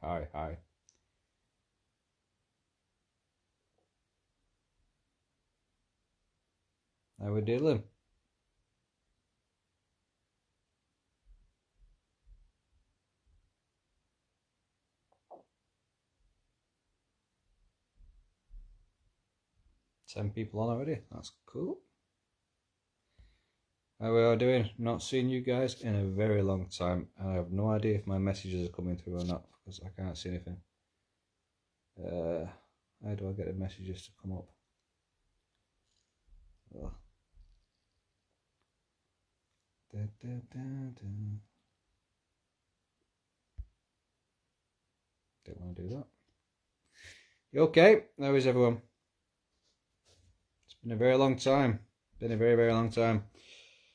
Hi. How we doing? Ten people on already. That's cool. How we are doing? Not seen you guys in a very long time. I have no idea if my messages are coming through or not because I can't see anything. How do I get the messages to come up? Oh. Don't want to do that. You okay? How is everyone? It's been a very long time. Been a very, very long time.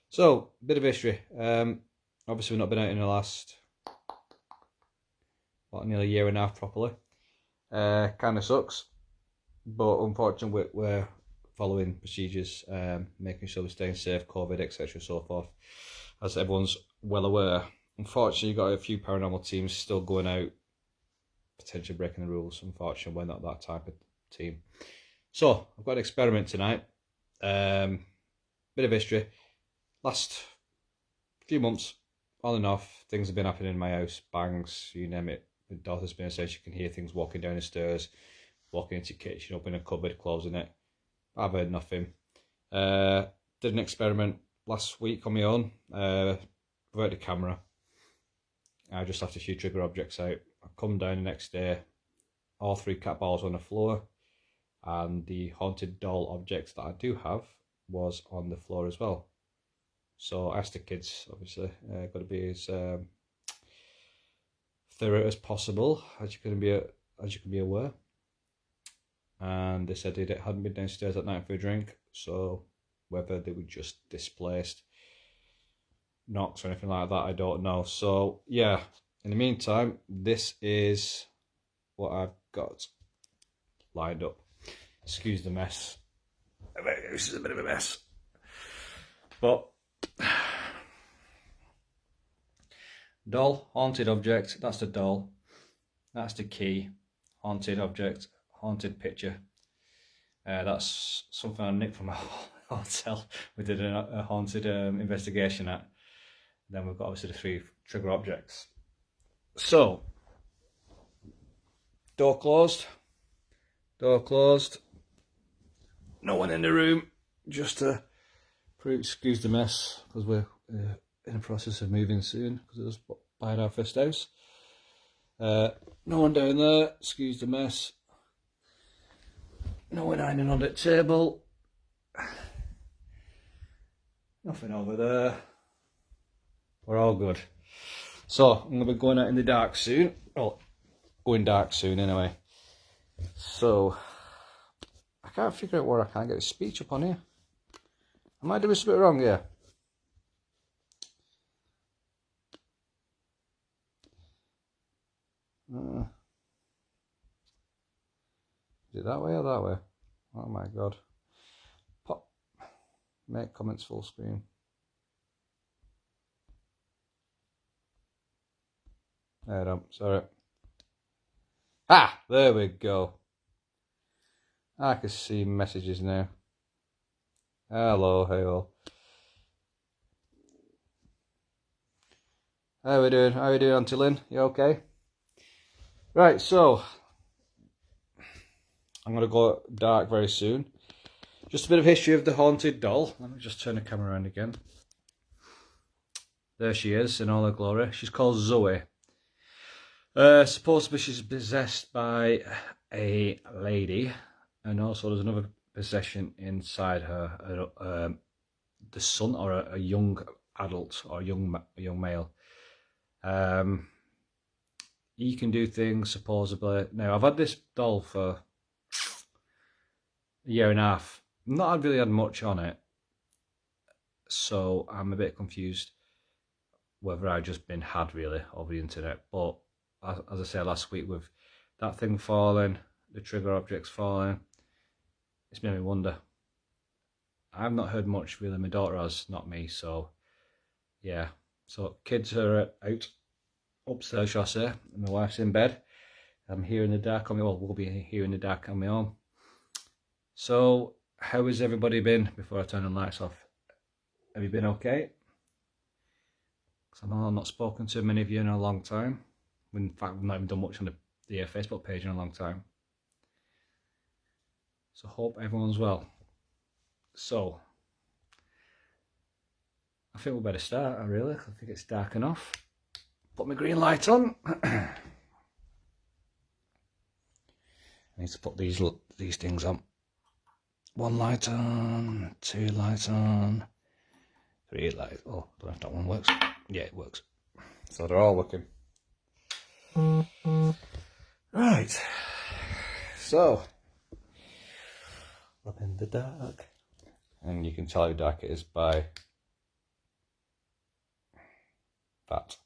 So, bit of history. Obviously, we've not been out in the last, nearly a year and a half properly. Kind of sucks, but unfortunately, we're following procedures, making sure we're staying safe, COVID, etc., so forth. As everyone's well aware, unfortunately, you've got a few paranormal teams still going out, potentially breaking the rules. Unfortunately, we're not that type of team. So, I've got an experiment tonight. Bit of history. Last few months, on and off, things have been happening in my house. Bangs, you name it. My daughter's been saying she can hear things walking down the stairs, walking into the kitchen, opening a cupboard, closing it. I've heard nothing. Did an experiment last week on my own. Without the camera. I just left a few trigger objects out. I come down the next day, all 3 cat balls on the floor, and the haunted doll objects that I do have was on the floor as well. So I asked the kids, obviously, got to be as thorough as possible, as you can be aware. And they said they hadn't been downstairs at night for a drink, so whether they were just displaced, knocks or anything like that, I don't know. So yeah, in the meantime, this is what I've got lined up. Excuse the mess. This is a bit of a mess, but doll, haunted object, that's the doll, that's the key, haunted object, haunted picture. That's something I nicked from a hotel we did a haunted investigation at. Then we've got obviously the 3 trigger objects. So, door closed, no one in the room, just to excuse the mess, because we're in the process of moving soon, because it was buying our first house. No one down there, excuse the mess. No one ironing on the table. Nothing over there. We're all good. So, I'm going to be going out in the dark soon. Well, going dark soon anyway. So, I can't figure out where I can't get a speech up on here. Am I doing something wrong here? Is it that way or that way? Oh my god. Pop. Make comments full screen. There, sorry. Ah, there we go. I can see messages now. Hello, hey all. How we doing? How you doing, Auntie Lynn? You okay? Right, so I'm going to go dark very soon. Just a bit of history of the haunted doll. Let me just turn the camera around again. There she is in all her glory. She's called Zoe. Supposedly she's possessed by a lady, and also there's another possession inside her, the son or a young adult or a young male. He can do things supposedly. Now I've had this doll for a year and a half. Not really had much on it, so I'm a bit confused whether I've just been had really over the internet. But as I said last week, with that thing falling, the trigger objects falling, it's made me wonder. I've not heard much really. My daughter has, not me. So yeah. So kids are out upstairs, shall I say, and my wife's in bed. I'm here in the dark on my own. We'll be here in the dark on my own. So, how has everybody been before I turn the lights off? Have you been okay? Because I know I've not spoken to many of you in a long time. In fact, we've not even done much on the Facebook page in a long time. So, hope everyone's well. So, I think we better start, really. I think it's dark enough. Put my green light on. I need to put these things on. 1 light on, 2 lights on, 3 lights. Oh, I don't know if that one works. Yeah, it works. So they're all working. Right. So, I'm in the dark. And you can tell how dark it is by that.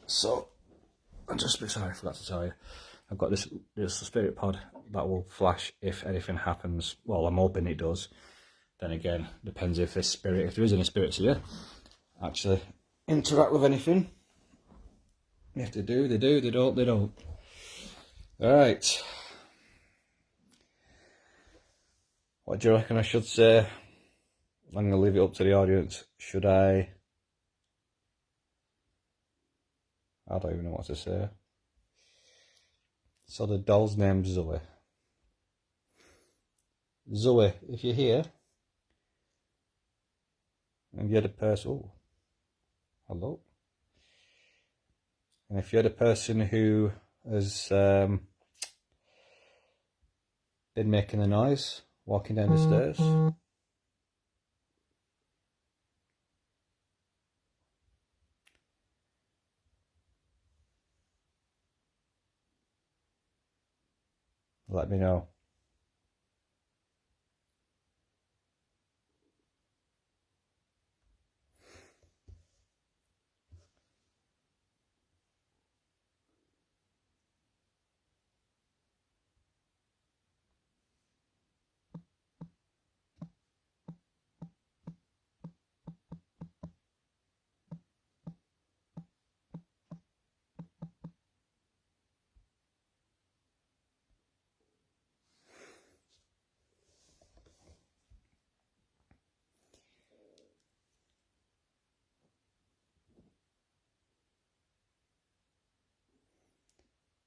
So, I'm just a bit sorry, I forgot to tell you. I've got this spirit pod that will flash if anything happens. Well, I'm hoping it does. Then again, depends if there is any spirits here, actually interact with anything. If they do, they do. They don't, they don't. Alright. What do you reckon I should say? I'm going to leave it up to the audience. Should I don't even know what to say. So the doll's name's Zoe. Zoe, if you're here, and you're the person... Oh, hello. And if you're the person who has been making the noise, walking down the stairs... let me know.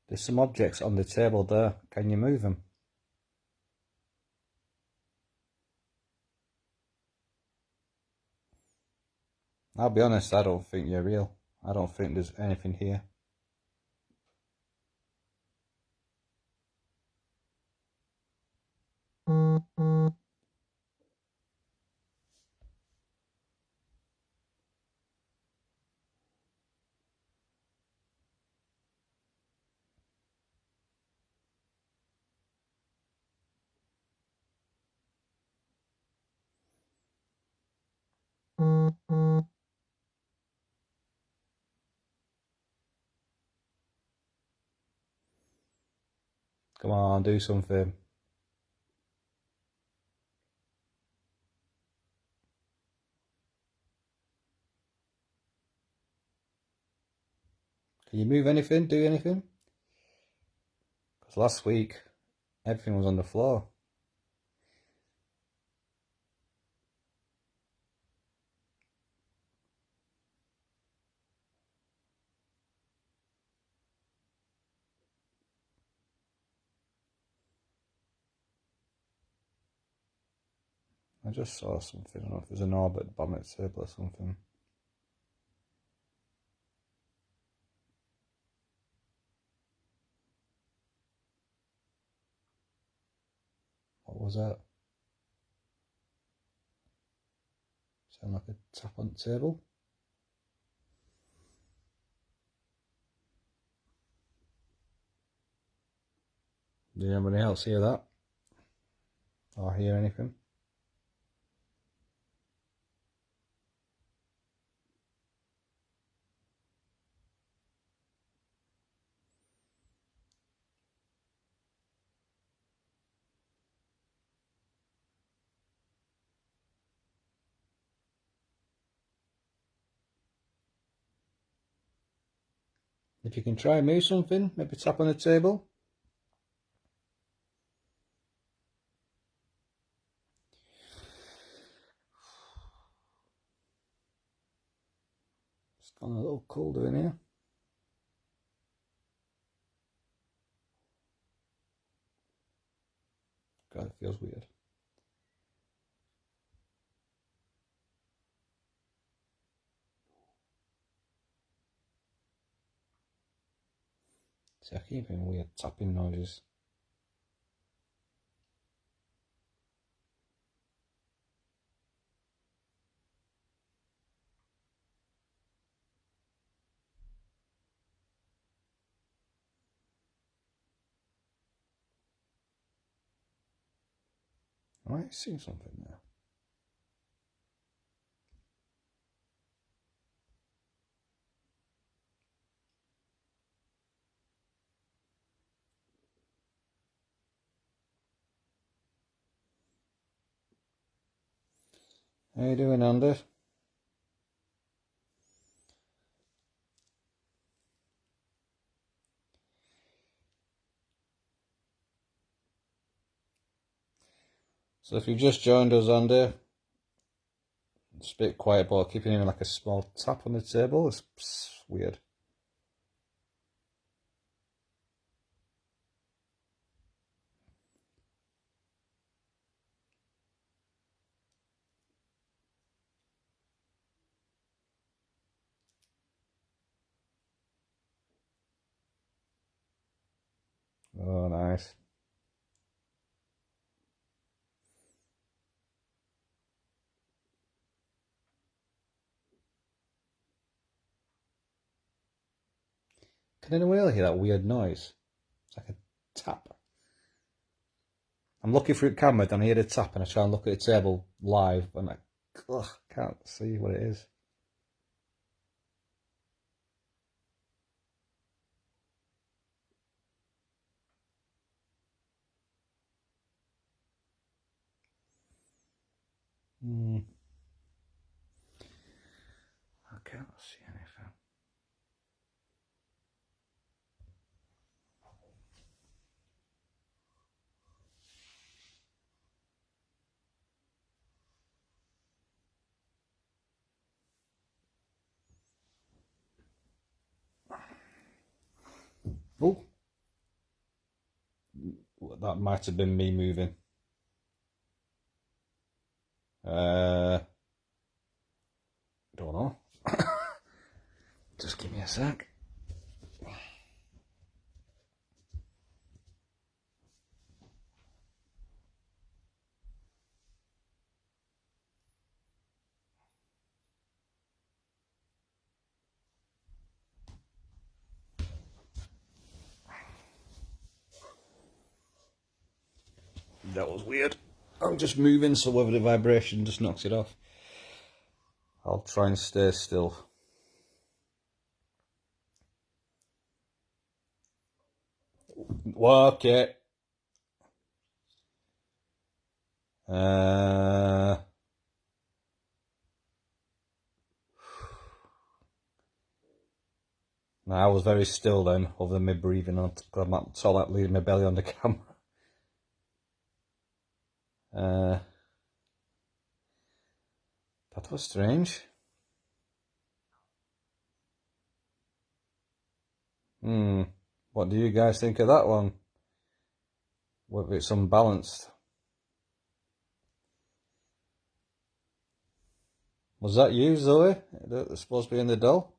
There's some objects on the table there. Can you move them? I'll be honest, I don't think you're real. I don't think there's anything here. Come on, do something. Can you move anything? Do anything? Because last week, everything was on the floor. I just saw something. I don't know if there's an orb at the bottom of the table or something. What was that? Sound like a tap on the table? Did anybody else hear that? Or hear anything? If you can try and move something, maybe tap on the table. It's gone a little colder in here. God, it feels weird. See, I keep hearing weird tapping noises. I might see something there. How you doing, Andy? So if you've just joined us, Andy, it's a bit quiet, but keeping in like a small tap on the table. It's weird. Oh, nice. Can anyone else hear that weird noise? It's like a tap. I'm looking through the camera and I hear the tap and I try and look at the table live and I can't see what it is. I can't see anything. Oh, that might have been me moving. Don't know. Just give me a sec. That was weird. I'm just moving, so whether the vibration just knocks it off. I'll try and stay still. Okay. No, I was very still then, other than me breathing on. I'm not so like leaving my belly on the camera. That was strange. What do you guys think of that one? Whether it's unbalanced. Was that you, Zoe? That's supposed to be in the doll?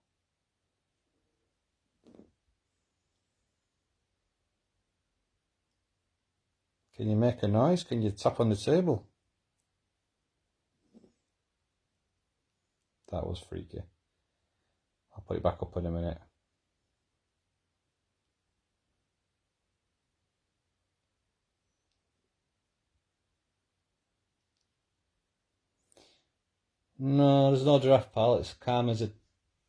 Can you make a noise? Can you tap on the table? That was freaky. I'll put it back up in a minute. No, there's no giraffe pal. It's calm as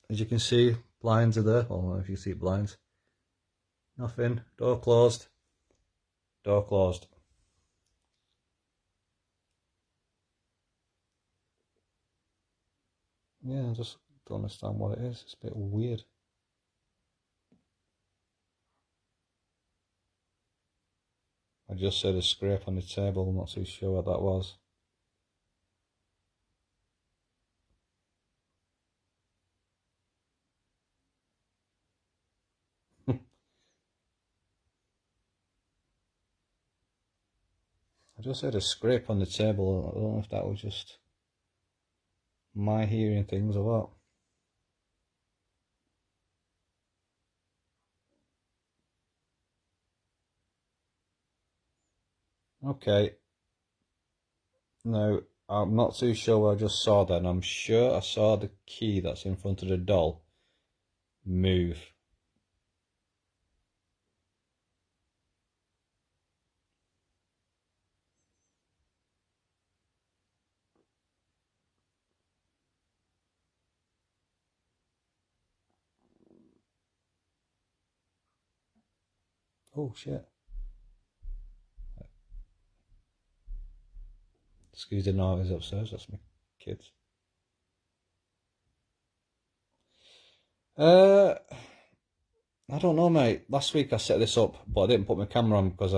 you can see. Blinds are there. Well, I don't know if you see blinds. Nothing. Door closed. Door closed. Yeah, I just don't understand what it is. It's a bit weird. I just said a scrape on the table. I'm not too sure what that was. I just heard a scrape on the table. I don't know if that was just my hearing things or what. Okay. Now, I'm not too sure what I just saw then. I'm sure I saw the key that's in front of the doll move. Oh shit. Excuse the noise upstairs, that's my kids. I don't know, mate. Last week I set this up, but I didn't put my camera on because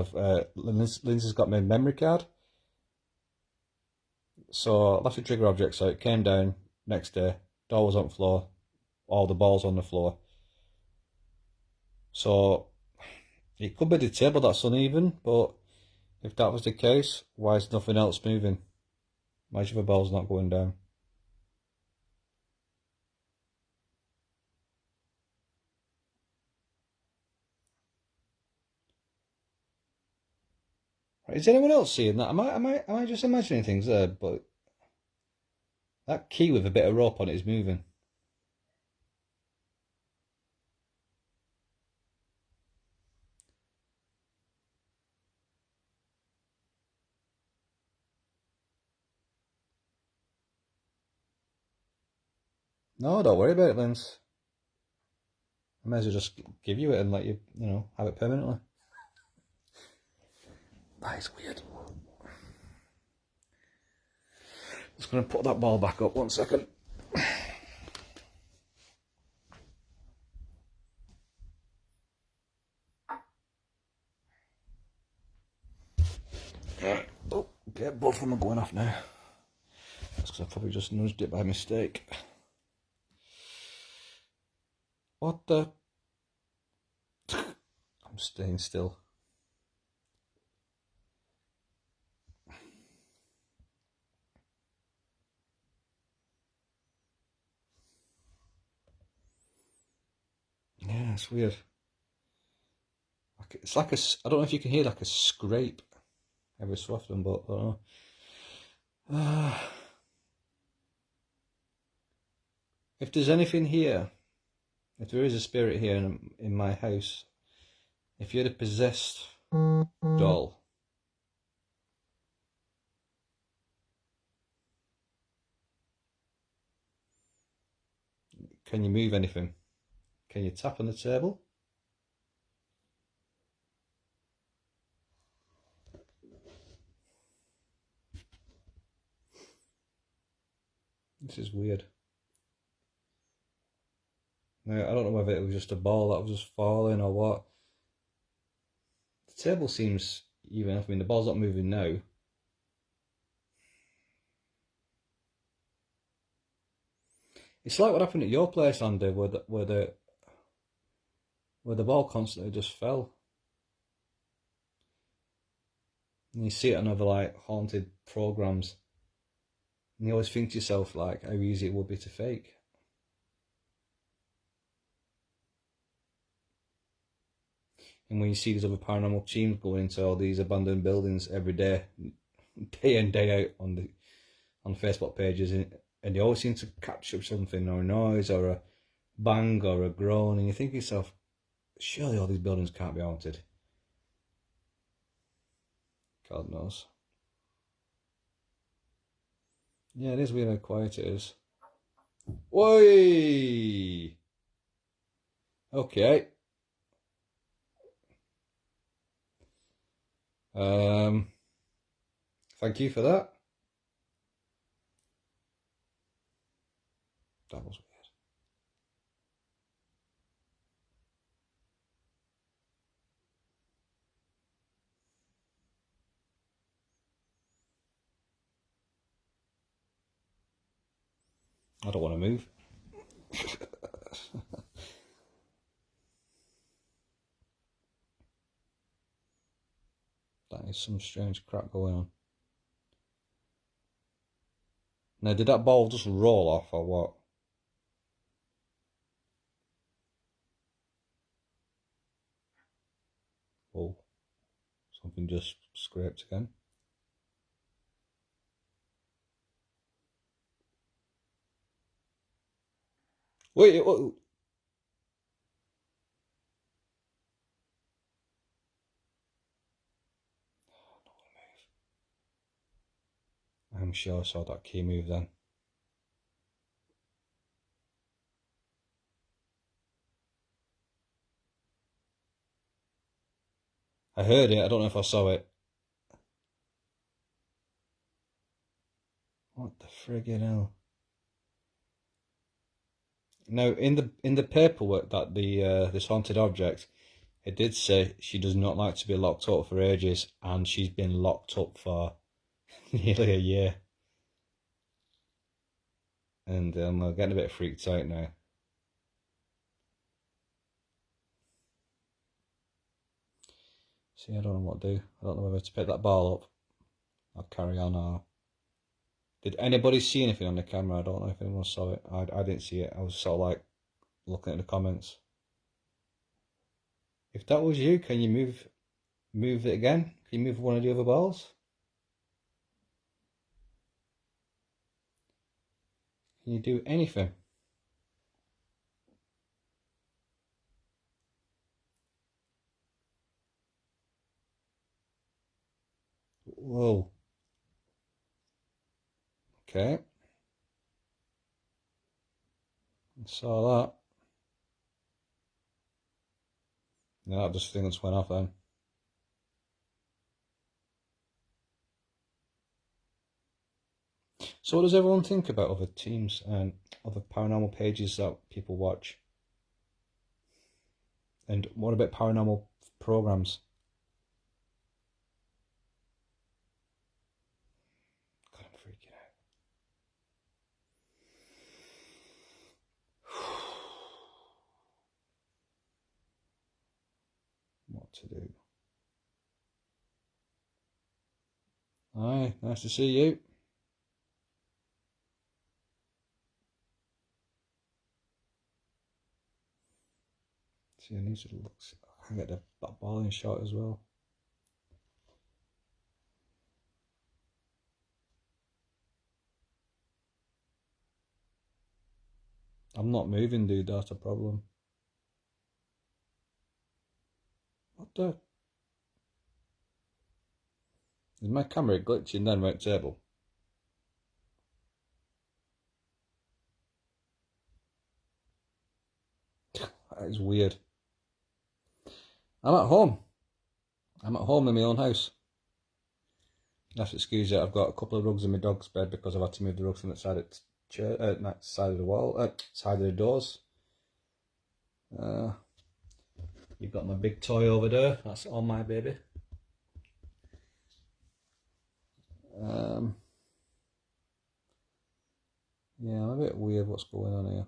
Lindsay's got my memory card. So I left the trigger object, so it came down next day. Door was on the floor, all the balls on the floor. So it could be the table that's uneven, but if that was the case, why is nothing else moving? Why is the balls not going down? Is anyone else seeing that? Am I just imagining things there? But that key with a bit of rope on it is moving. No, don't worry about it, Linz. I may as well just give you it and let you, have it permanently. That is weird. Just going to put that ball back up 1 second. Oh, okay, both of them are going off now. That's because I probably just nudged it by mistake. What the? I'm staying still. Yeah, it's weird. It's like I don't know if you can hear like a scrape every so often, but I don't know. If there's anything here, if there is a spirit here in my house, if you're a possessed doll, can you move anything? Can you tap on the table? This is weird. Now, I don't know whether it was just a ball that was just falling or what. The table seems even. I mean, the ball's not moving now. It's like what happened at your place, Andy, where the ball constantly just fell. And you see it on other like haunted programs, and you always think to yourself like how easy it would be to fake. And when you see these other paranormal teams going into all these abandoned buildings every day, day in day out on Facebook pages, and they always seem to capture something, or a noise, or a bang, or a groan, and you think to yourself, surely all these buildings can't be haunted. God knows. Yeah, it is weird how quiet it is. Woi! Okay. Thank you for that. That was weird. I don't want to move. That is some strange crap going on. Now, did that ball just roll off or what? Oh, something just scraped again. Wait, what? I'm sure I saw that key move then. I heard it, I don't know if I saw it. What the friggin' hell? Now, in the paperwork that this haunted object, it did say she does not like to be locked up for ages, and she's been locked up for nearly a year. And I'm getting a bit freaked out now. See, I don't know what to do. I don't know whether to pick that ball up or carry on or... Did anybody see anything on the camera? I don't know if anyone saw it. I didn't see it. I was sort of like looking at the comments. If that was you, can you move it again? Can you move one of the other balls? Can you do anything? Whoa. Okay. I saw that. Yeah, that just thing just went off then. So what does everyone think about other teams and other paranormal pages that people watch? And what about paranormal programs? God, I'm freaking out. What to do? Hi, nice to see you. See, I need to look. I can get that ball in shot as well. I'm not moving, dude. That's a problem. What the? Is my camera glitching then right table? That is weird. I'm at home. I'm at home in my own house. You have to excuse it. I've got a couple of rugs in my dog's bed because I've had to move the rugs from the side of the chair, side of the wall, side of the doors. You've got my big toy over there. That's all my baby. Yeah, I'm a bit weird what's going on here.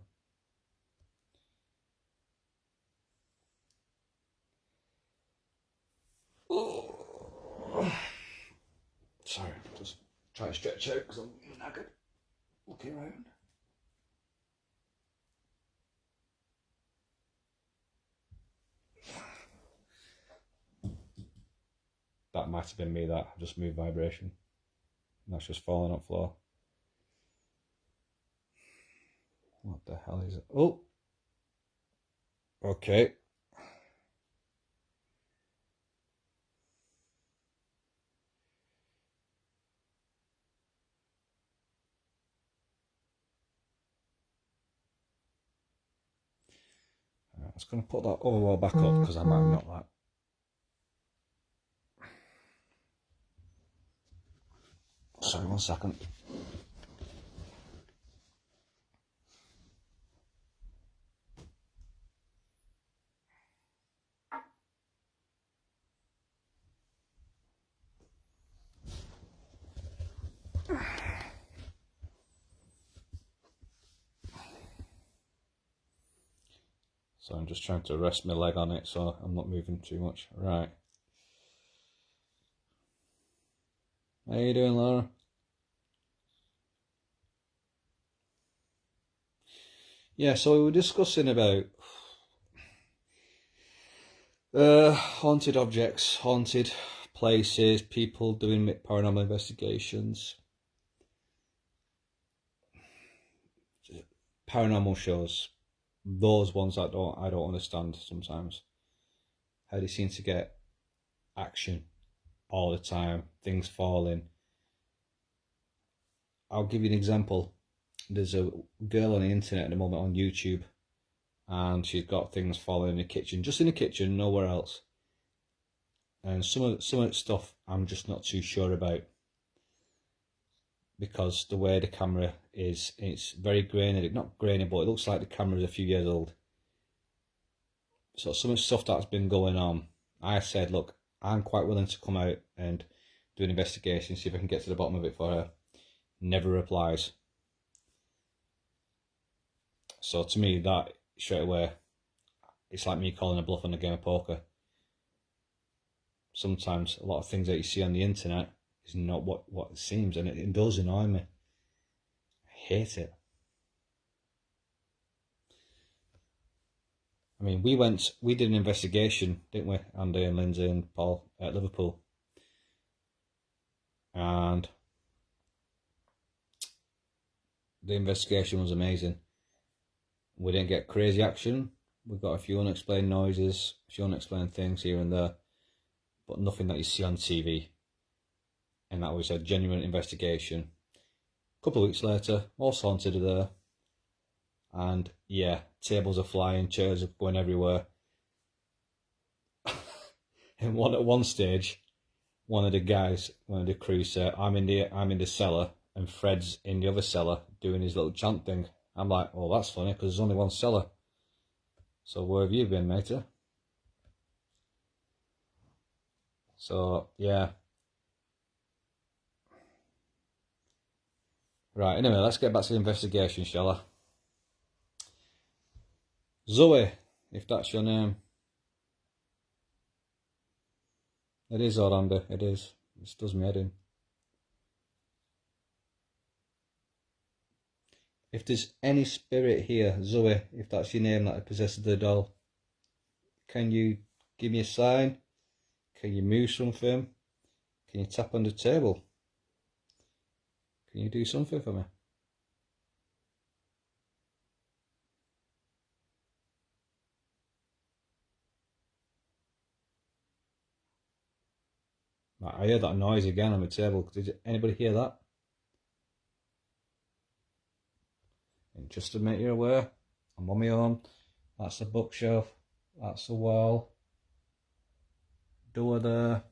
Oh. Sorry, just try to stretch out because I'm knackered. Looking around. That might have been me, that just moved vibration. That's just falling on the floor. What the hell is it? Oh! Okay. Right, I was going to put that other wall back up because I might not that. Sorry, 1 second. So I'm just trying to rest my leg on it so I'm not moving too much. Right. How you doing, Laura? Yeah, so we were discussing about haunted objects, haunted places, people doing paranormal investigations, paranormal shows. Those ones that I don't understand sometimes. How they seem to get action all the time, things falling. I'll give you an example. There's a girl on the internet at the moment on YouTube, and she's got things falling in the kitchen, just in the kitchen, nowhere else. And some of the stuff I'm just not too sure about, because the way the camera is, it's very grainy. Not grainy, but it looks like the camera's a few years old. So some of the stuff that's been going on, I said, look, I'm quite willing to come out and do an investigation, see if I can get to the bottom of it for her. Never replies. So to me, that straight away, it's like me calling a bluff on a game of poker. Sometimes a lot of things that you see on the internet is not what it seems, and it does annoy me. I hate it. I mean, we did an investigation, didn't we, Andy and Lindsay and Paul, at Liverpool. And the investigation was amazing. We didn't get crazy action. We got a few unexplained noises, a few unexplained things here and there, but nothing that you see on TV. And that was a genuine investigation. A couple of weeks later, also haunted there. And yeah, tables are flying, chairs are going everywhere. And at one stage, one of the crew said, I'm in the cellar, and Fred's in the other cellar doing his little chant thing. I'm like, well, that's funny, because there's only one cellar. So where have you been, matey? So, yeah. Right, anyway, let's get back to the investigation, shall I? Zoe, if that's your name. It is Orlando, it is. This does me head in. If there's any spirit here, Zoe, if that's your name that possesses the doll, can you give me a sign? Can you move something? Can you tap on the table? Can you do something for me? I heard that noise again on the table. Did anybody hear that? And just to make you aware, I'm on my own. That's the bookshelf. That's the wall. Door there.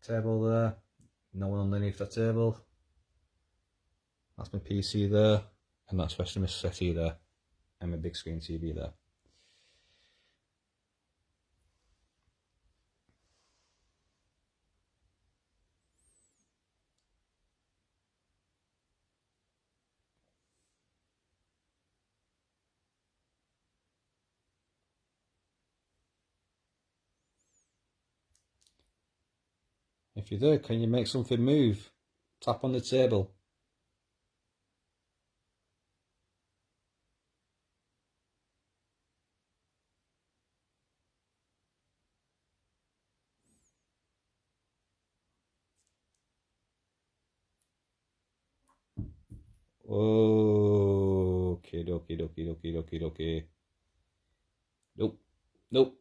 Table there. No one underneath the table. That's my PC there. And that's the rest of my settee there. And my big screen TV there. If you're there, can you make something move? Tap on the table. Okay, dokie. Nope. Nope.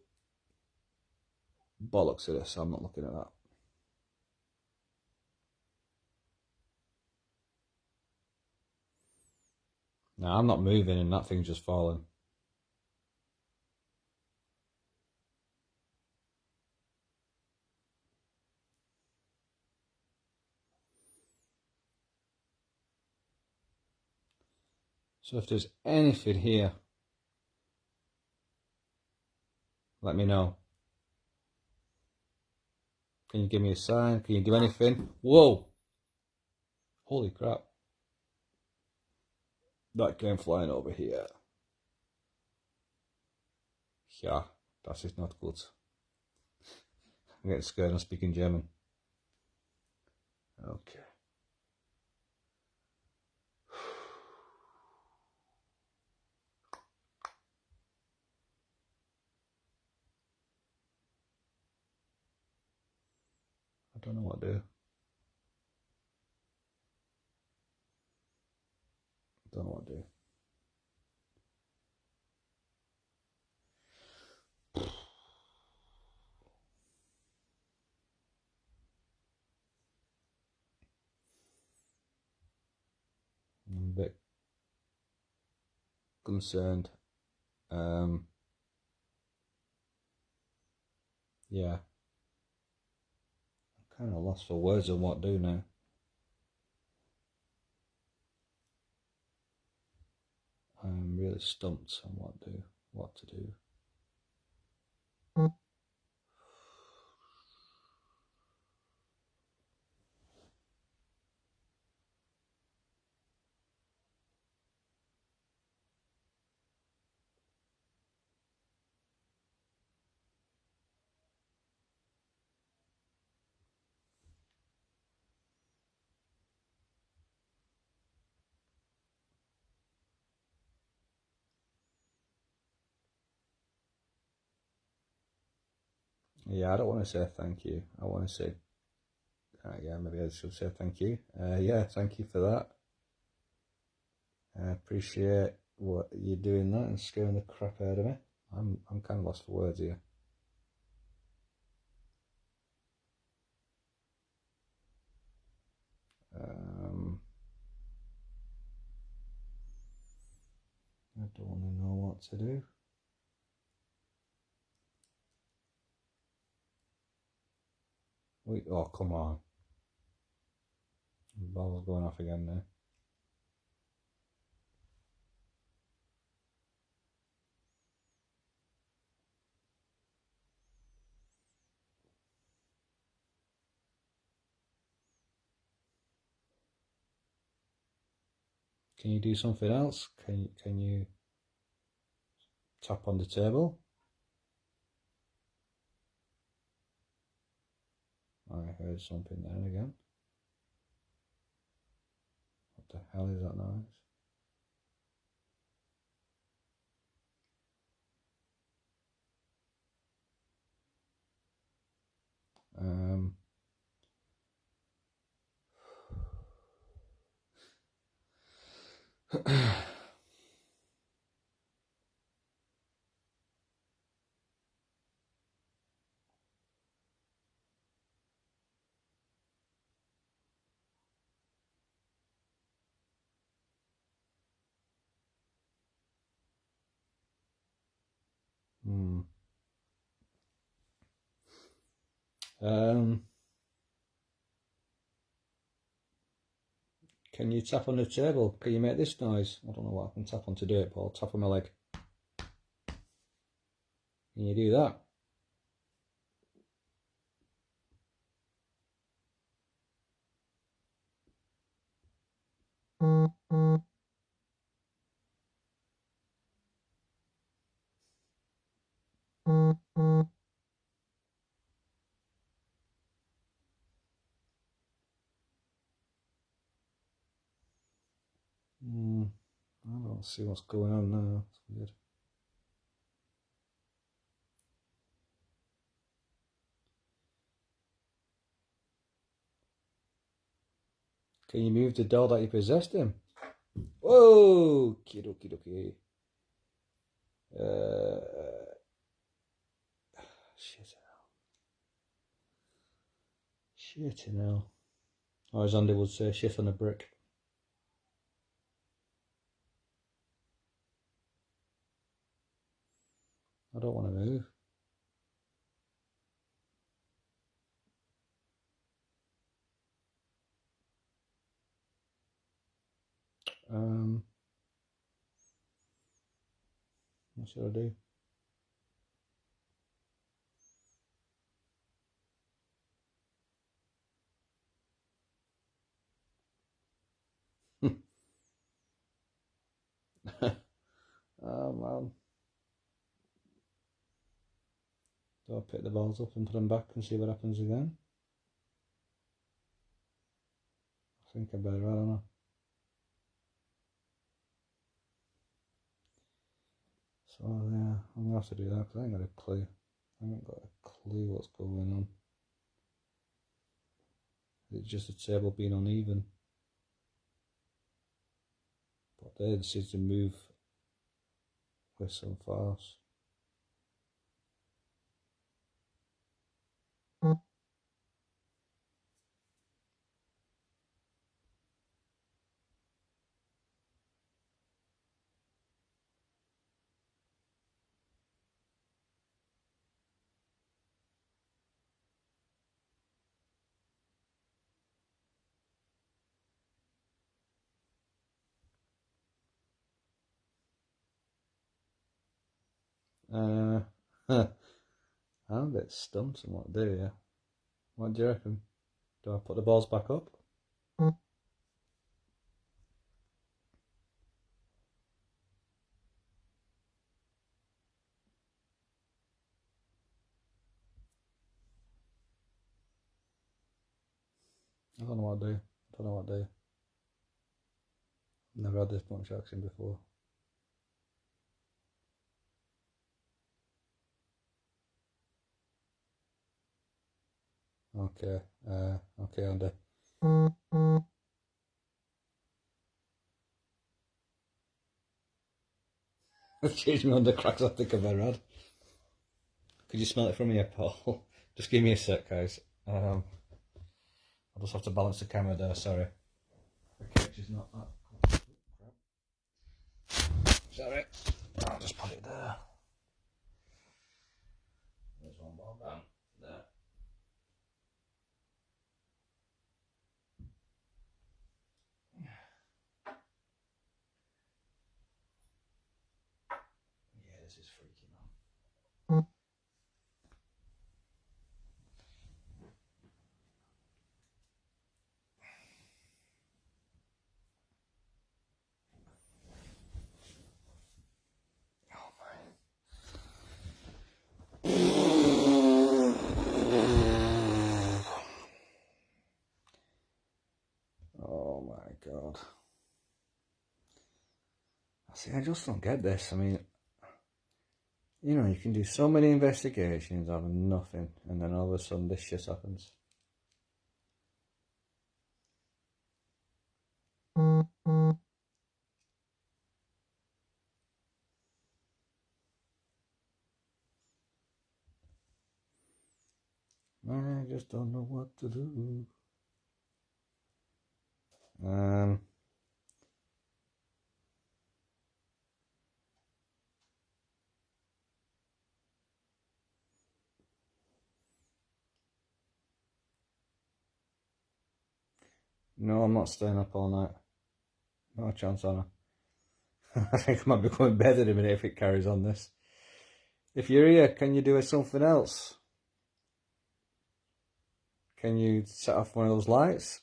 Bollocks to this, I'm not looking at that. No, I'm not moving and that thing's just falling. So if there's anything here, let me know. Can you give me a sign? Can you do anything? Whoa! Holy crap. That came flying over here. Ja, das ist not gut. I'm getting scared. I'm speaking German. Okay. I don't know what to do. Don't know what to do. I'm a bit concerned. Yeah. I'm kind of lost for words on what to do now. I'm really stumped on what to do. Yeah, I don't want to say thank you. I want to say, yeah, maybe I should say thank you. Yeah, thank you for that. I appreciate what you're doing that and scaring the crap out of me. I'm kind of lost for words here. I don't want to know what to do. Wait, oh, come on. The ball's going off again now. Can you do something else? Can you tap on the table? I heard something there again. What the hell is that noise? Can you tap on the table? Can you make this noise? I don't know what I can tap on to do it, but I'll tap on my leg. Can you do that? I don't see what's going on now. It's weird. Can you move the doll that you possessed him? Whoa! Kidoki. Shit hell. Or as Andy would say, shit on a brick. I don't want to move. What should I do? Oh man. Do I pick the balls up and put them back and see what happens again? I think I better, I don't know. So yeah, I'm gonna have to do that because I ain't got a clue. I haven't got a clue what's going on. It's just the table being uneven. But they decide to move with some force. I'm a bit stumped on what to do, yeah. What do you reckon? Do I put the balls back up? I don't know what to do. I don't know what to do. Never had this much action before. Okay, okay, Andy. Excuse me on the cracks I think I've ever had. Could you smell it from here, Paul? Just give me a sec, guys. I'll just have to balance the camera there, sorry. The cage is not that. Sorry. I'll just put it there. There's one ball down. There. Yeah, this is freaky, man. Oh my god. See, I just don't get this. I mean, you know, you can do so many investigations out of nothing, and then all of a sudden this shit happens. I just don't know what to do. No, I'm not staying up all night. No chance, Anna. I think I might be going to bed in a minute if it carries on this. If you're here, can you do something else? Can you set off one of those lights?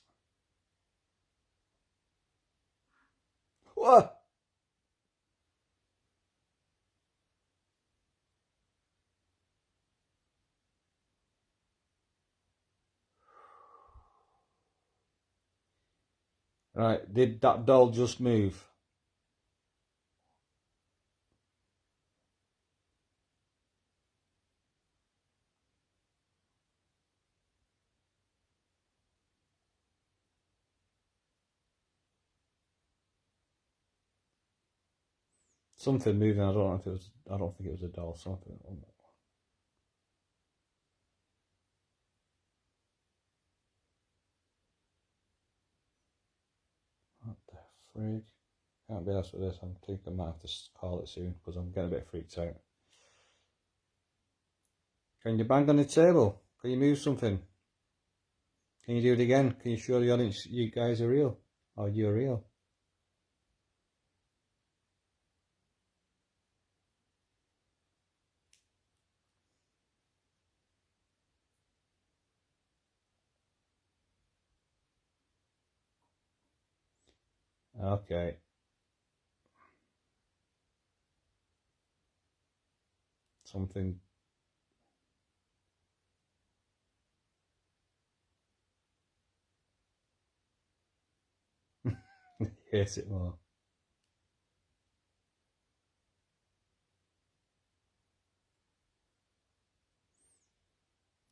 What? Right, did that doll just move? Something moving. I don't know if it was. I don't think it was a doll. Something. What the frig? Can't be asked with this. I think I might have to call it soon because I'm getting a bit freaked out. Can you bang on the table? Can you move something? Can you do it again? Can you show the audience you guys are real? Or you're real? Okay. Something. Hate it more.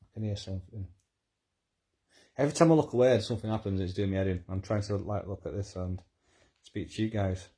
I can hear something. Every time I look away and something happens, it's doing me head in. I'm trying to like look at this and speak to you guys.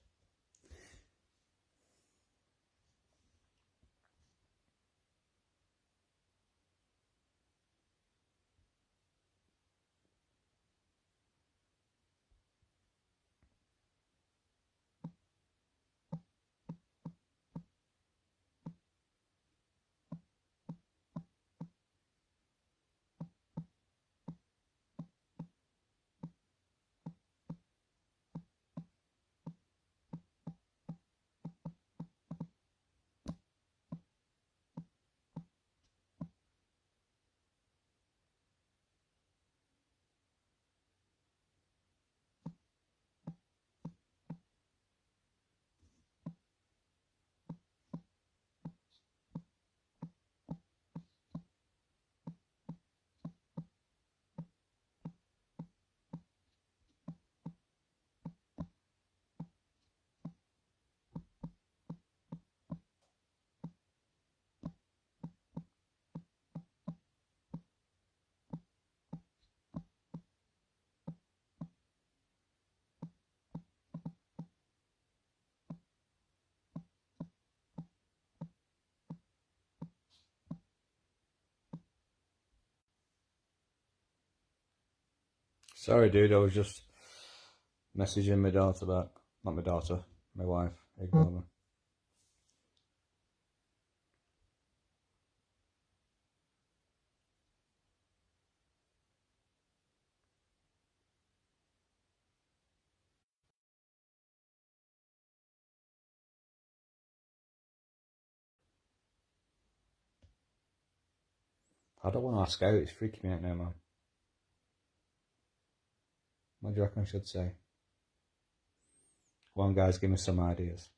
Sorry, dude. I was just messaging my daughter back. Not my daughter, my wife. Ignore me. I don't want to ask out. It's freaking me out now, man. What do you reckon I should say? Come on, guys, give me some ideas.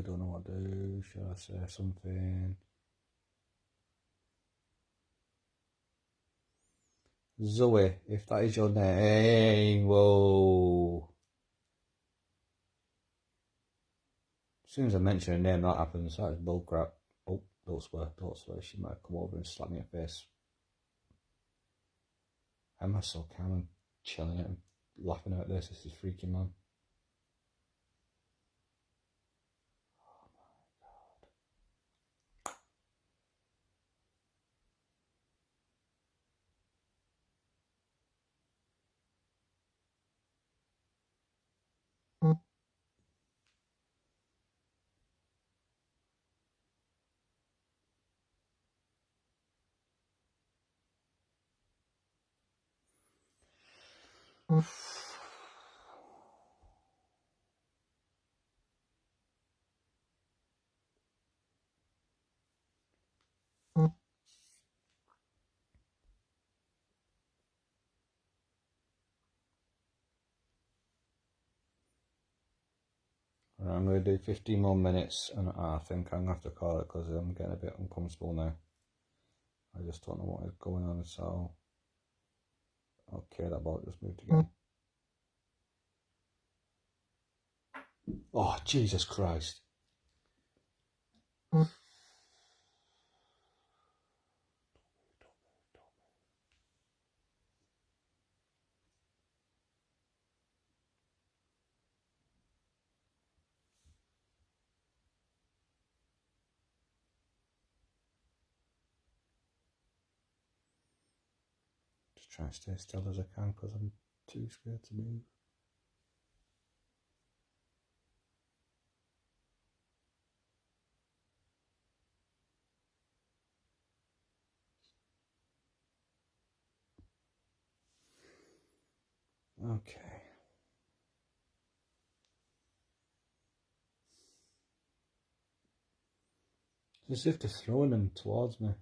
Don't know what to do. Should I say something? Zoe, if that is your name, whoa. As soon as I mention her name, that happens. That is bullcrap. Oh, don't swear. She might come over and slap me in the face. Am I so calm and chilling and laughing at this? This is freaking, man. I'm going to do 15 more minutes and I think I'm going to have to call it because I'm getting a bit uncomfortable now. I just don't know what is going on, so okay, that ball just moved again. Oh, Jesus Christ. Just trying to stay still as I can because I'm too scared to move. Okay. As if they're throwing them towards me.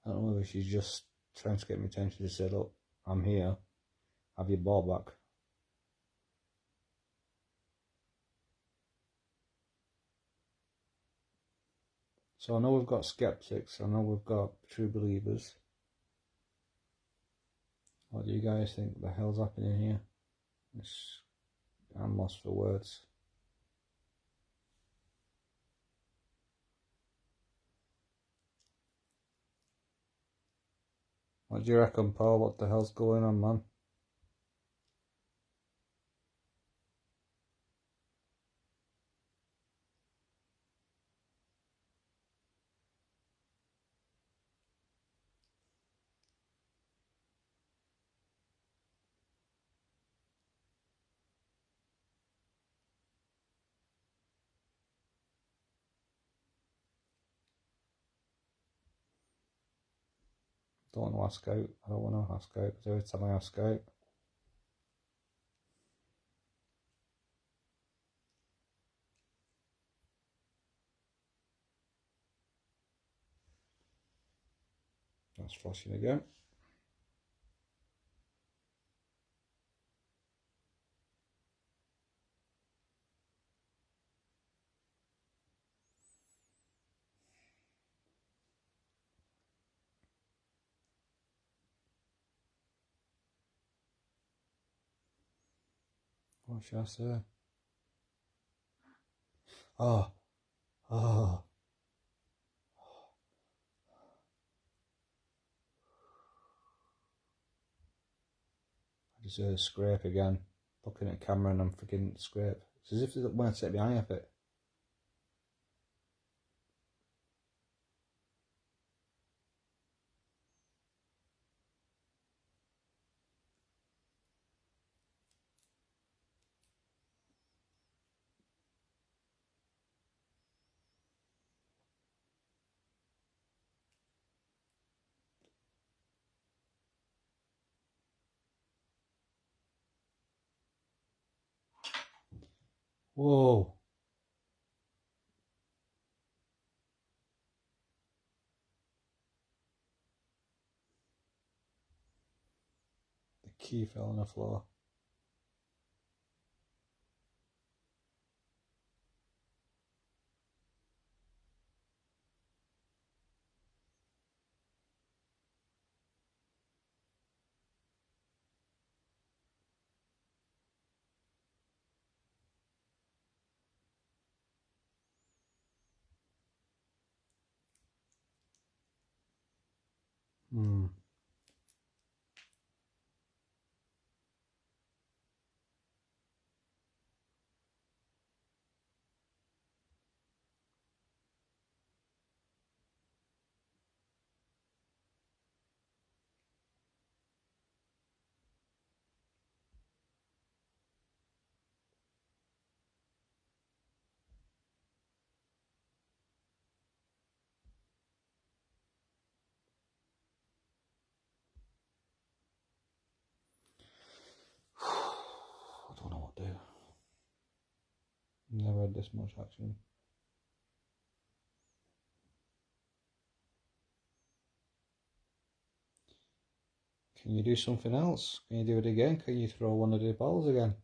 I don't know whether she's just trying to get my attention to say, look, I'm here, have your ball back. So I know we've got skeptics, I know we've got true believers. What do you guys think the hell's happening here? I'm lost for words. What do you reckon, Paul? What the hell's going on, man? Don't want to ask out. I don't want to ask out because every time I ask out, that's flashing again. What should I say? Oh. I just heard a scrape again. Looking at the camera and I'm forgetting to scrape. It's as if they want to take my eye off it. Whoa. The key fell on the floor. I don't know what to do. Never had this much action. Can you do something else? Can you do it again? Can you throw one of the balls again?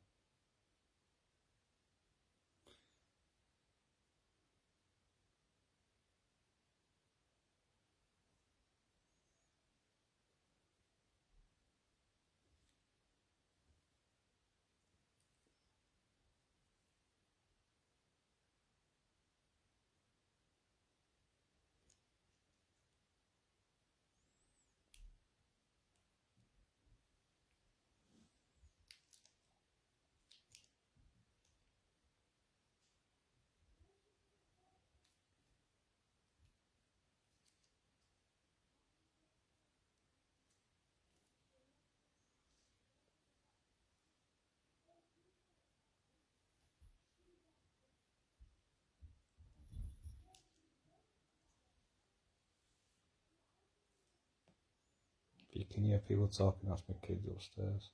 If you can hear people talking, that's my kids upstairs.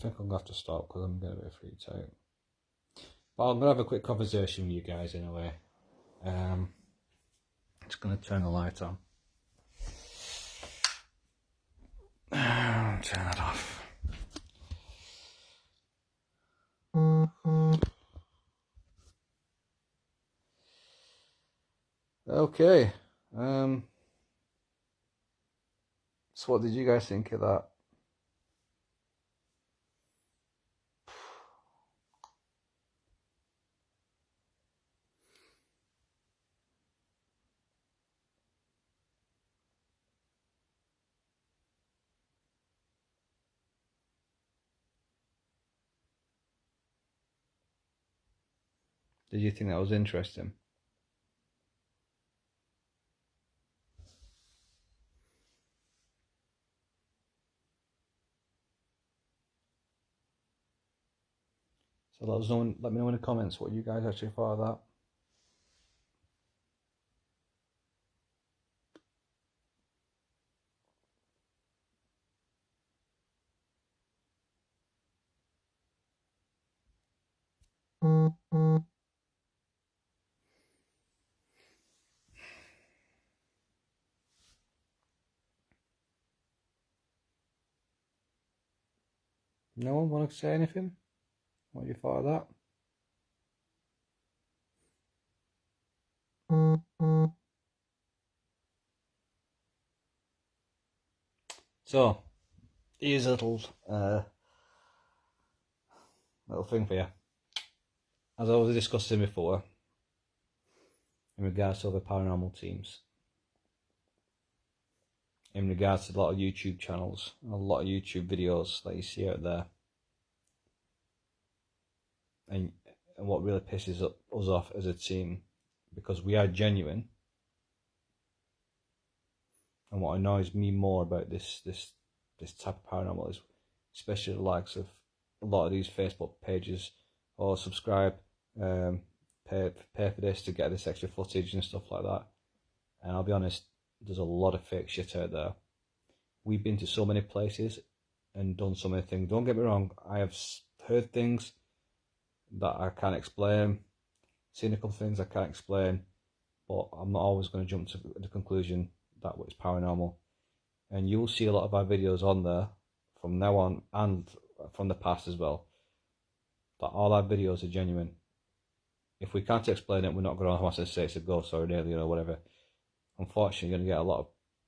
think I'm going to have to stop because I'm getting a bit freaked out. But I'm going to have a quick conversation with you guys anyway. Just going to turn the light on. Turn that off. Okay. So what did you guys think of that? Did you think that was interesting? So let me know in the comments what you guys actually thought of that. No one want to say anything? What you thought of that? So, here's a little thing for you. As I was discussing before, in regards to other paranormal teams, in regards to a lot of YouTube channels, a lot of YouTube videos that you see out there, and what really pisses us off as a team, because we are genuine, and what annoys me more about this type of paranormal is, especially the likes of a lot of these Facebook pages, or subscribe, pay for this to get this extra footage and stuff like that. And I'll be honest, there's a lot of fake shit out there. We've been to so many places and done so many things. Don't get me wrong, I have heard things that I can't explain, seen a couple of things I can't explain, but I'm not always going to jump to the conclusion that it's paranormal. And you'll see a lot of our videos on there from now on, and from the past as well, that all our videos are genuine. If we can't explain it, we're not going to have to say it's a ghost or an alien or whatever. Unfortunately, you're going to get a lot of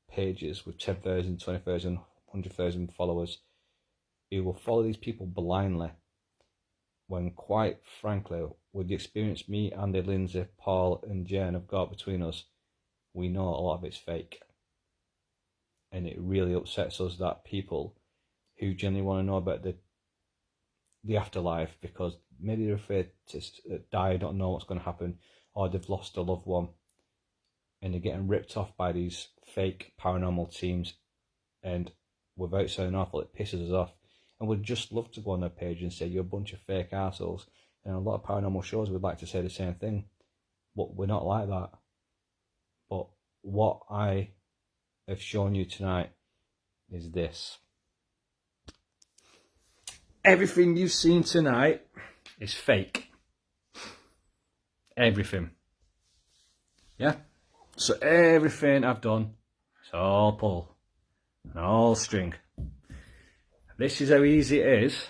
pages with 10,000, 20,000, 100,000 followers who will follow these people blindly, when quite frankly, with the experience me, Andy, Lindsay, Paul and Jen have got between us, we know a lot of it's fake. And it really upsets us that people who genuinely want to know about the afterlife, because maybe they're afraid to die, don't know what's going to happen, or they've lost a loved one, and they're getting ripped off by these fake paranormal teams. And without sounding awful, it pisses us off. And we'd just love to go on their page and say, you're a bunch of fake assholes. And a lot of paranormal shows would like to say the same thing, but we're not like that. But what I have shown you tonight is this. Everything you've seen tonight is fake. Everything. Yeah? So everything I've done, it's all pull and all string. This is how easy it is.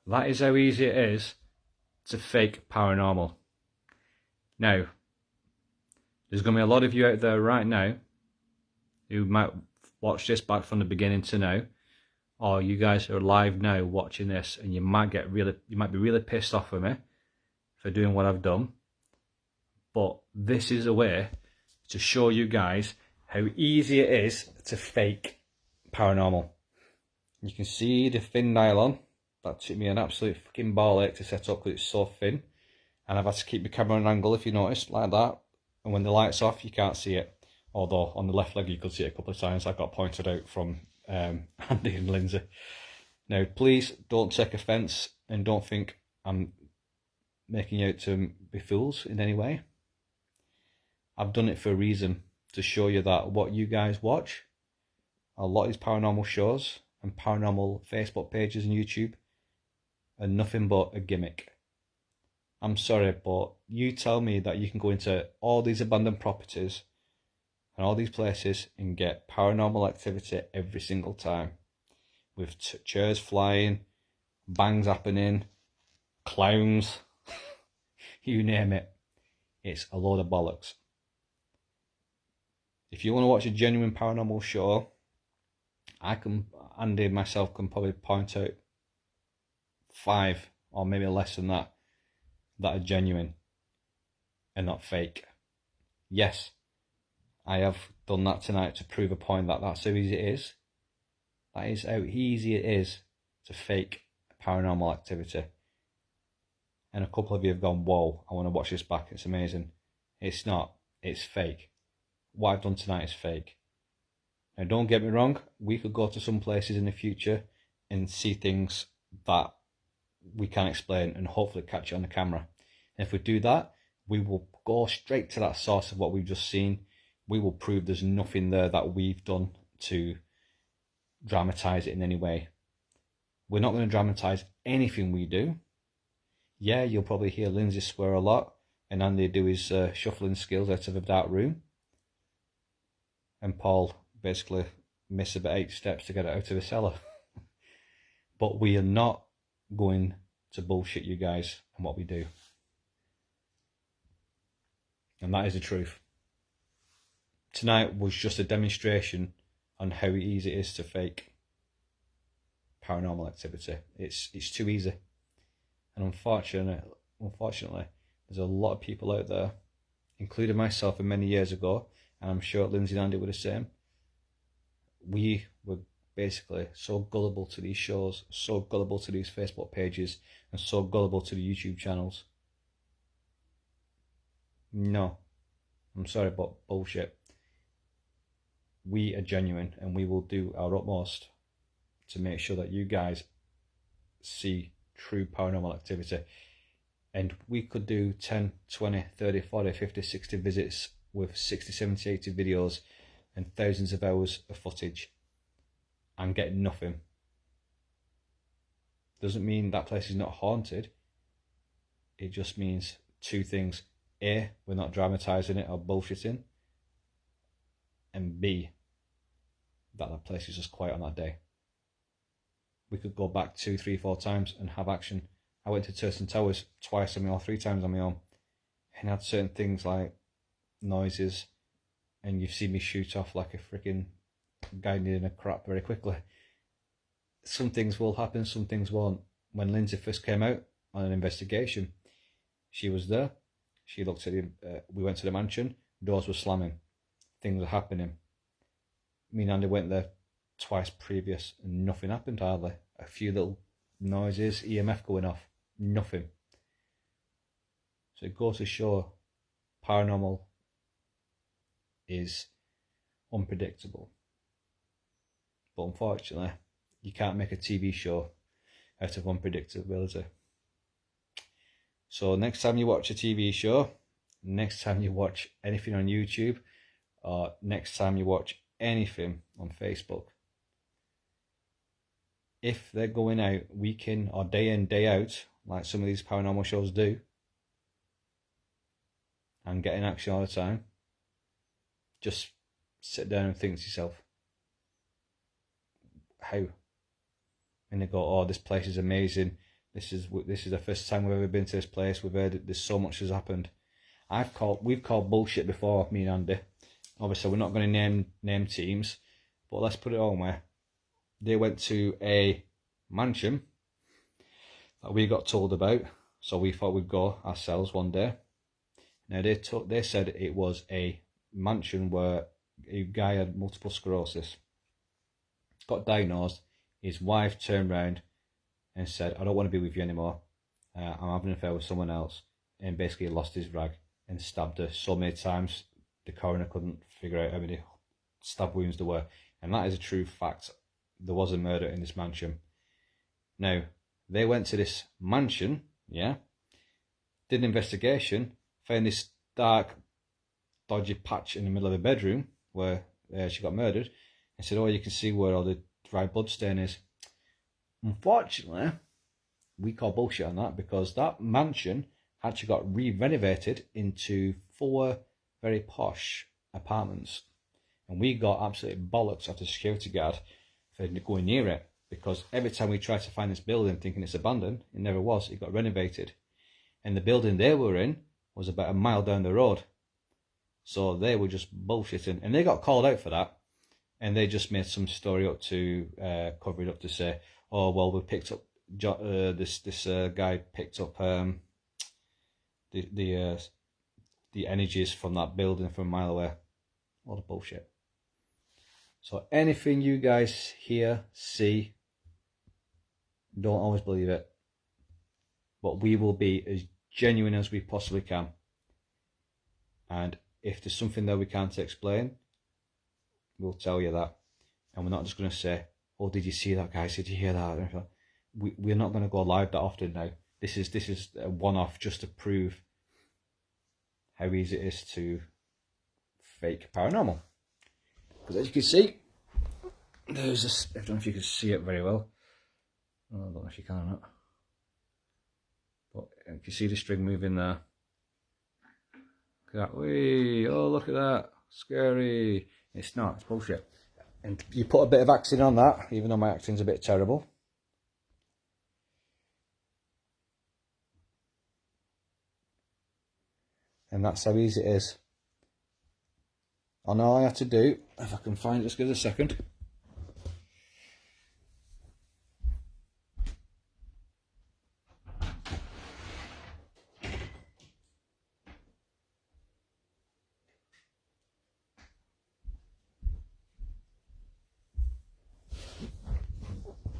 That is how easy it is to fake paranormal. Now, there's going to be a lot of you out there right now who might watch this back from the beginning to now, or you guys are live now watching this, and you might be really pissed off with me for doing what I've done. But this is a way to show you guys how easy it is to fake paranormal. You can see the thin nylon. That took me an absolute fucking ball ache to set up because it's so thin. And I've had to keep the camera on an angle, if you noticed, like that. And when the light's off, you can't see it. Although on the left leg you could see it a couple of times. I got pointed out from Andy and Lindsay. Now, please don't take offence and don't think I'm making you out to be fools in any way. I've done it for a reason, to show you that what you guys watch, a lot of these paranormal shows, and paranormal Facebook pages and YouTube are nothing but a gimmick. I'm sorry, but you tell me that you can go into all these abandoned properties and all these places and get paranormal activity every single time, with chairs flying, bangs happening, clowns, you name it. It's a load of bollocks. If you want to watch a genuine paranormal show, Andy and myself can probably point out 5 or maybe less than that are genuine and not fake. Yes, I have done that tonight to prove a point that that's how easy it is. That is how easy it is to fake paranormal activity. And a couple of you have gone, whoa, I want to watch this back, it's amazing. It's not, it's fake. What I've done tonight is fake. Now don't get me wrong, we could go to some places in the future and see things that we can't explain and hopefully catch it on the camera. And if we do that, we will go straight to that source of what we've just seen. We will prove there's nothing there that we've done to dramatise it in any way. We're not going to dramatise anything we do. Yeah, you'll probably hear Lindsay swear a lot and Andy do his shuffling skills out of a dark room. And Paul basically miss about 8 steps to get it out of the cellar. But we are not going to bullshit you guys on what we do. And that is the truth. Tonight was just a demonstration on how easy it is to fake paranormal activity. It's too easy. And unfortunately, there's a lot of people out there, including myself many years ago, and I'm sure Lindsay and Andy were the same. We were basically so gullible to these shows, so gullible to these Facebook pages, and so gullible to the YouTube channels. No, I'm sorry, but bullshit. We are genuine and we will do our utmost to make sure that you guys see true paranormal activity. And we could do 10, 20, 30, 40, 50, 60 visits with 60, 70, 80 videos and thousands of hours of footage and get nothing. Doesn't mean that place is not haunted. It just means 2 things. A, we're not dramatising it or bullshitting. And B, that place is just quiet on that day. We could go back 2, 3, 4 times and have action. I went to Turton Towers twice on my own, 3 times on my own, and had certain things like noises, and you've seen me shoot off like a freaking guy needing a crap very quickly. Some things will happen, some things won't. When Lindsay first came out on an investigation, she was there. She looked at we went to the mansion, doors were slamming, things were happening. Me and Andy went there twice previous and nothing happened hardly. A few little noises, EMF going off, nothing. So it goes to show paranormal is unpredictable. But unfortunately, you can't make a TV show out of unpredictability. So next time you watch a TV show, next time you watch anything on YouTube, or next time you watch anything on Facebook, if they're going out week in or day in, day out, like some of these paranormal shows do, and getting action all the time, just sit down and think to yourself, how? And they go, oh, this place is amazing. This is the first time we've ever been to this place. We've heard there's so much has happened. We've called bullshit before, me and Andy. Obviously, we're not going to name teams, but let's put it on where they went to a mansion that we got told about, so we thought we'd go ourselves one day. Now they said it was a mansion where a guy had multiple sclerosis, got diagnosed. His wife turned around and said, I don't want to be with you anymore. I'm having an affair with someone else. And basically lost his rag and stabbed her so many times the coroner couldn't figure out how many stab wounds there were. And that is a true fact. There was a murder in this mansion. Now, they went to this mansion, yeah, did an investigation, found this dark, dodgy patch in the middle of the bedroom where she got murdered, and said, oh, you can see where all the dry blood stain is. Unfortunately, we call bullshit on that, because that mansion actually got re-renovated into 4 very posh apartments, and we got absolutely bollocks after security guard for going near it, because every time we tried to find this building thinking it's abandoned, it never was. It got renovated, and the building they were in was about a mile down the road, so they were just bullshitting, and they got called out for that, and they just made some story up to cover it up to say, oh well, we picked up this guy picked up the energies from that building from a mile away. A lot of bullshit. So anything you guys hear, see, don't always believe it, but we will be as genuine as we possibly can, and if there's something that we can't explain, we'll tell you that, and we're not just going to say, oh, did you see that, guys, did you hear that? We're not going to go live that often now. This is a one-off, just to prove how easy it is to fake paranormal. Because as you can see, there's this, I don't know if you can see it very well. Oh, I don't know if you can or not. But if you see the string moving there, look at that. Whee! Oh, look at that. Scary. It's not, it's bullshit. And you put a bit of acting on that, even though my acting's a bit terrible. And that's how easy it is. And all I have to do, if I can find it, just give us a second.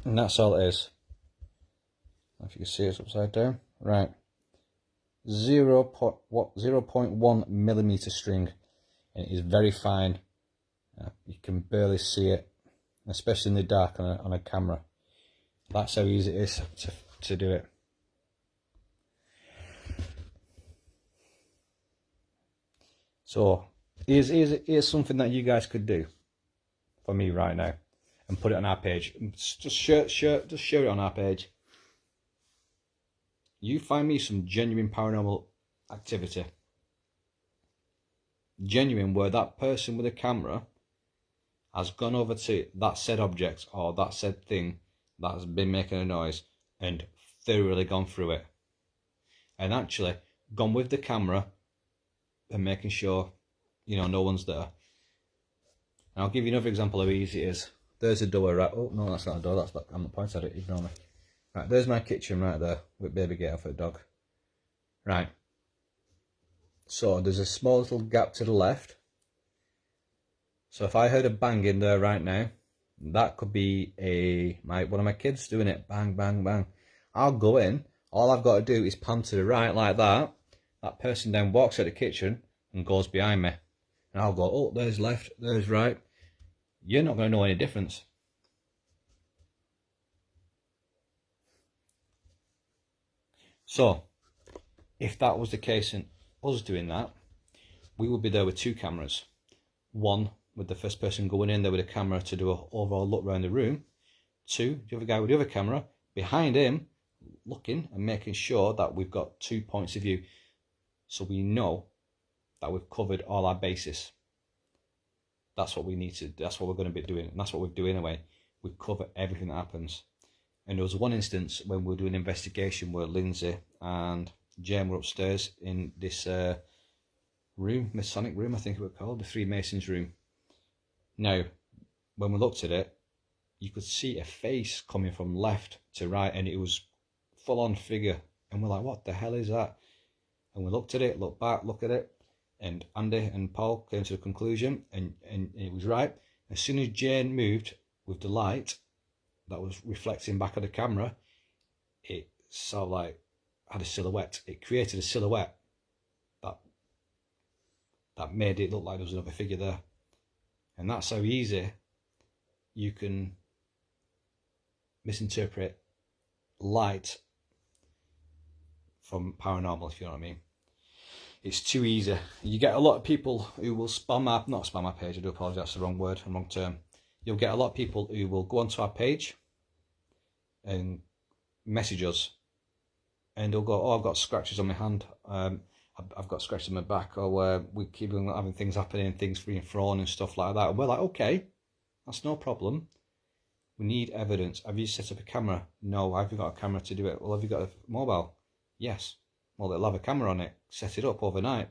And that's all it is. If you can see it's upside down. Right. 0.1 millimeter string. And it is very fine. You can barely see it, especially in the dark on a camera. That's how easy it is to do it. So here's something that you guys could do for me right now, and put it on our page. Just share it on our page. You find me some genuine paranormal activity. Genuine, where that person with a camera has gone over to that said object or that said thing that has been making a noise and thoroughly gone through it, and actually gone with the camera and making sure, you know, no one's there. And I'll give you another example of how easy it is. There's a door, right? Oh no, that's not a door, that's not, I'm not pointing at it, ignore me. Right, there's my kitchen right there with baby gate for the dog. Right. So there's a small little gap to the left. So if I heard a bang in there right now, that could be one of my kids doing it. Bang, bang, bang. I'll go in. All I've got to do is pan to the right like that. That person then walks out the kitchen and goes behind me. And I'll go, oh, there's left, there's right. You're not going to know any difference. So, if that was the case in us doing that, we would be there with 2 cameras. One with the first person going in there with a camera to do an overall look around the room. 2, the other guy with the other camera behind him, looking and making sure that we've got 2 points of view, so we know that we've covered all our bases. That's what we need to. That's what we're going to be doing, and that's what we're doing anyway. We cover everything that happens. And there was one instance when we were doing an investigation where Lindsay and Jane were upstairs in this room, Masonic room, I think it was called, the Freemasons room. Now, when we looked at it, you could see a face coming from left to right, and it was full-on figure. And we're like, what the hell is that? And we looked at it, looked back, looked at it, and Andy and Paul came to a conclusion, and it was right. As soon as Jane moved with the light that was reflecting back at the camera, it sort of like had a silhouette. It created a silhouette that made it look like there was another figure there. And that's how easy you can misinterpret light from paranormal, if you know what I mean. It's too easy. You get a lot of people who will not spam my page, I do apologise, that's the wrong word and wrong term. you'll get a lot of people who will go onto our page and message us, and they'll go, oh, I've got scratches on my hand, I've got scratches on my back, or we keep having things happening, things being thrown and stuff like that. And we're like, okay, that's no problem. We need evidence. Have you set up a camera? No. Have you got a camera to do it? Well, have you got a mobile? Yes. Well, they'll have a camera on it. Set it up overnight.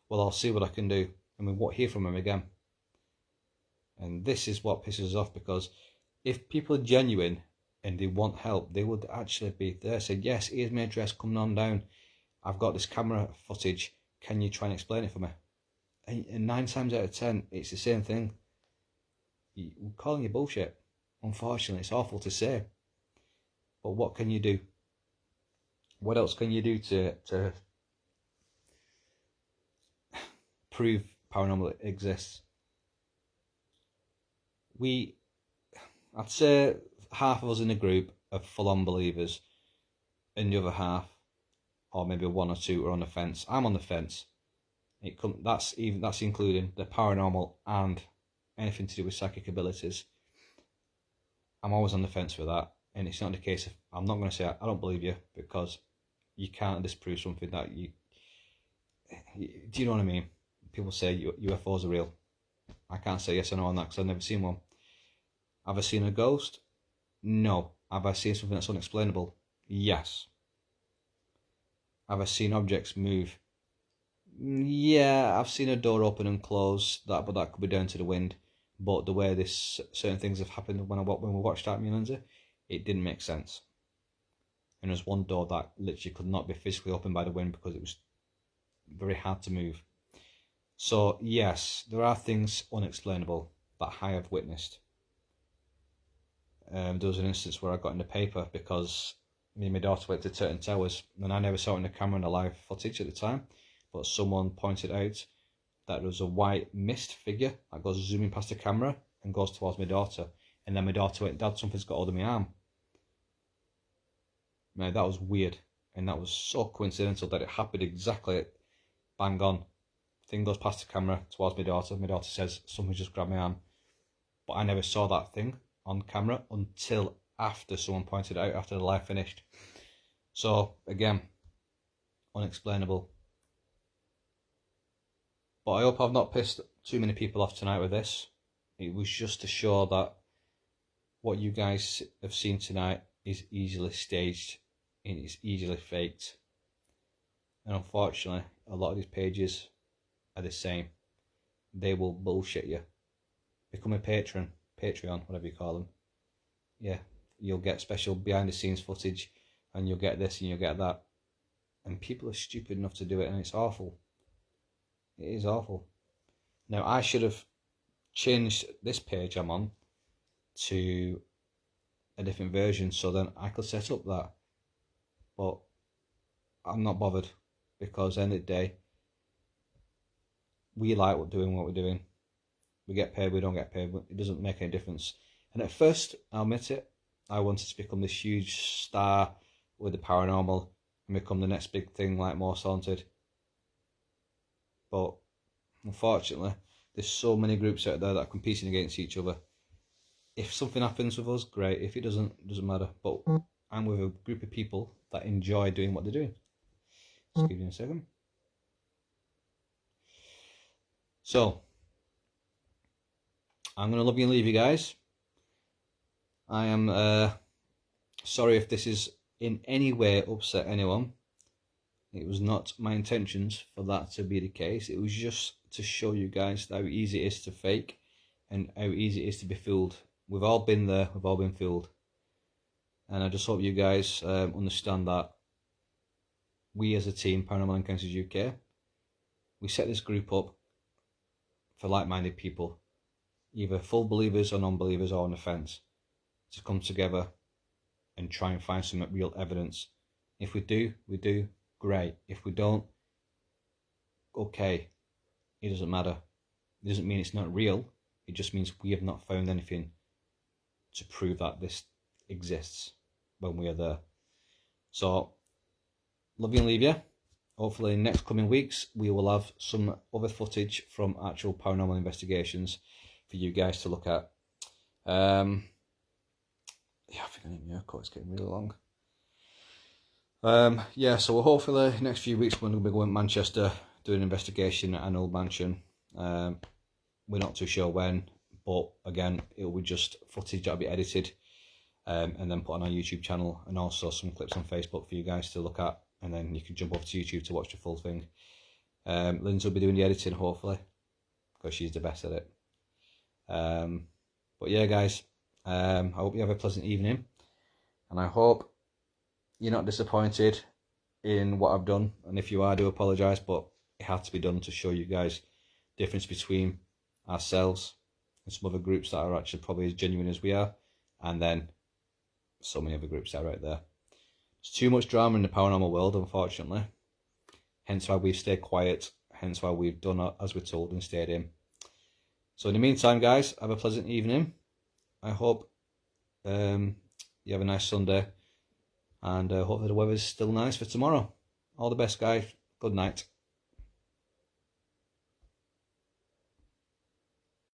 Well, I'll see what I can do. And we won't hear from them again. And this is what pisses us off, because if people are genuine and they want help, they would actually be there. Say, yes, here's my address, come on down. I've got this camera footage. Can you try and explain it for me? And 9 times out of 10, it's the same thing. We're calling you bullshit. Unfortunately, it's awful to say. But what can you do? What else can you do to prove paranormal exists? I'd say half of us in the group are full-on believers, and the other half, or maybe 1 or 2, are on the fence. I'm on the fence. That's including the paranormal and anything to do with psychic abilities. I'm always on the fence with that, and it's not the case of, I'm not going to say I don't believe you, because you can't disprove something that you do you know what I mean? People say UFOs are real. I can't say yes or no on that because I've never seen one. Have I seen a ghost? No. Have I seen something that's unexplainable? Yes. Have I seen objects move? Yeah, I've seen a door open and close, but that could be down to the wind. But the way certain things have happened when we watched Art Lindsay, it didn't make sense. And there's one door that literally could not be physically opened by the wind because it was very hard to move. So yes, there are things unexplainable that I have witnessed. There was an instance where I got in the paper because me and my daughter went to Turton Towers, and I never saw it on the camera in the live footage at the time, but someone pointed out that there was a white mist figure that goes zooming past the camera and goes towards my daughter. And then my daughter went, Dad, something's got hold of my arm. Now that was weird, and that was so coincidental that it happened exactly bang on. Thing goes past the camera towards my daughter. My daughter says, something just grabbed my arm. But I never saw that thing on camera until after someone pointed it out, after the live finished. So again, unexplainable. But I hope I've not pissed too many people off tonight with this. It was just to show that what you guys have seen tonight is easily staged and it's easily faked. And unfortunately, a lot of these pages are the same. They will bullshit you. Become a Patreon, whatever you call them. Yeah, you'll get special behind the scenes footage, and you'll get this and you'll get that. And people are stupid enough to do it, and it's awful. It is awful. Now, I should have changed this page I'm on to a different version so then I could set up that. But I'm not bothered, because at the end of the day, we like doing what we're doing. We get paid, we don't get paid, it doesn't make any difference. And at first, I'll admit it, I wanted to become this huge star with the paranormal and become the next big thing like Most Haunted. But unfortunately, there's so many groups out there that are competing against each other. If something happens with us, great. If it doesn't, it doesn't matter. But I'm with a group of people that enjoy doing what they're doing. Just give me a second. So, I'm going to love you and leave you guys. I am sorry if this is in any way upset anyone. It was not my intentions for that to be the case. It was just to show you guys how easy it is to fake and how easy it is to be fooled. We've all been there, we've all been fooled. And I just hope you guys understand that we as a team, Paranormal Encounters UK, we set this group up for like-minded people, either full believers or non-believers or on the fence, to come together and try and find some real evidence. If we do, great. If we don't, okay. It doesn't matter. It doesn't mean it's not real. It just means we have not found anything to prove that this exists when we are there. So, love you and leave you. Hopefully in next coming weeks we will have some other footage from actual paranormal investigations for you guys to look at. Yeah, I think I need my haircut. It's getting really long. Yeah, so hopefully next few weeks we're going to be going to Manchester, doing an investigation at an old mansion. We're not too sure when, but again, it'll be just footage that'll be edited, and then put on our YouTube channel, and also some clips on Facebook for you guys to look at, and then you can jump over to YouTube to watch the full thing. Lindsay will be doing the editing, hopefully, because she's the best at it. But yeah, guys, I hope you have a pleasant evening, and I hope you're not disappointed in what I've done, and if you are, I do apologise, but it had to be done to show you guys the difference between ourselves and some other groups that are actually probably as genuine as we are, and then so many other groups that are out there. There's too much drama in the paranormal world, unfortunately, hence why we've stayed quiet, hence why we've done as we're told and stayed in. So in the meantime, guys, have a pleasant evening. I hope you have a nice Sunday, and hopefully the weather's still nice for tomorrow. All the best, guys. Good night.